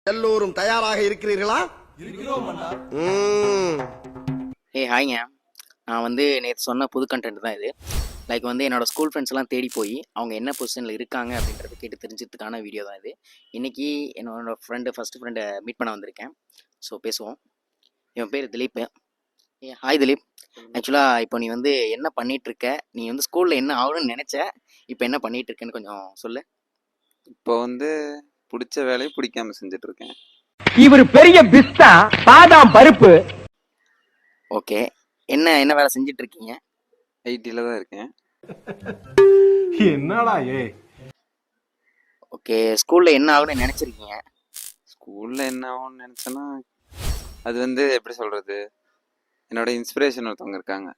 எல்லோரும் தயாராக இருக்கிறீர்களா? ஹாய்ங்க. நான் வந்து நேற்று சொன்ன புது கண்டென்ட் தான் இது. லைக் வந்து என்னோட ஸ்கூல் ஃப்ரெண்ட்ஸ் எல்லாம் தேடி போய் அவங்க என்ன பொசிஷனில் இருக்காங்க அப்படின்றத கேட்டு தெரிஞ்சதுக்கான வீடியோ தான் இது. இன்னைக்கு என்னோட ஃபர்ஸ்ட் ஃப்ரெண்டை மீட் பண்ண வந்திருக்கேன். ஸோ பேசுவோம். இவன் பேர் திலீப். ஹாய் திலீப். ஆக்சுவலாக இப்போ நீ வந்து என்ன பண்ணிட்டு இருக்க, நீ வந்து ஸ்கூலில் என்ன ஆகணும்னு நினச்ச, இப்போ என்ன பண்ணிட்டு இருக்கேன்னு கொஞ்சம் சொல்லு. இப்போ வந்து பிடிச்ச வேலையை பிடிக்காம செஞ்சுட்டு இருக்கேன். இவர் பெரிய பிஸ்தா பாதாம் பருப்பு. ஓகே, என்ன வேலை செஞ்சுட்டு இருக்கீங்க? ஐடியில் தான் இருக்கேன். என்னடா ஓகே, ஸ்கூலில் என்ன ஆகணும்னு நினச்சிருக்கீங்க? ஸ்கூலில் என்ன ஆகும்னு நினச்சேன்னா, அது வந்து எப்படி சொல்கிறது, என்னோட இன்ஸ்பிரேஷன் ஒருத்தவங்க இருக்காங்க,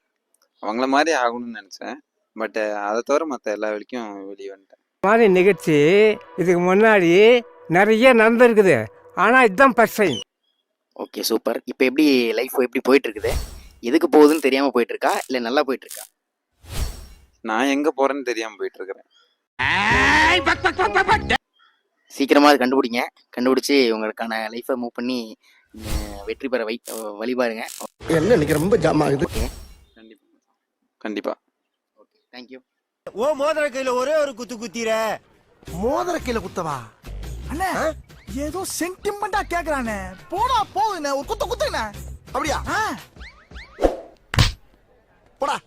அவங்கள மாதிரி ஆகணும்னு நினச்சேன். பட் அதை தவிர மற்ற எல்லா வேலைக்கும் வெளியே வந்துட்டேன். மாதிரி நிகழ்ச்சி இதுக்கு முன்னாடி நிறைய நடந்திருக்குது, ஆனால் இதுதான் ஃபர்ஸ்ட் டைம். Okay, super. இப்போ எப்படி லைஃப் எப்படி போயிட்டு இருக்குது? எதுக்கு போகுதுன்னு தெரியாமல் போயிட்டு இருக்கா, இல்லை நல்லா போயிட்டு இருக்கா? நான் எங்கே போகிறேன்னு தெரியாமல் போயிட்டு இருக்கிறேன். சீக்கிரமாக அது கண்டுபிடிங்க. கண்டுபிடிச்சி உங்களுக்கான லைஃப்பை மூவ் பண்ணி வெற்றி பெற வழி பாருங்க. என்ன இன்னைக்கு ரொம்ப ஜாம் ஆகுது. ஓகே, கண்டிப்பாக. Okay, thank you. ஓ மோதிர கையில ஒரே ஒரு குத்து குத்திர. மோதிர கையில குத்தவா? அண்ணே ஏதோ சென்டிமெண்டா கேக்குறானே, போடா போகுண்ணே, ஒரு குத்து குத்துண்ணே. அப்படியா? ஆ போடா.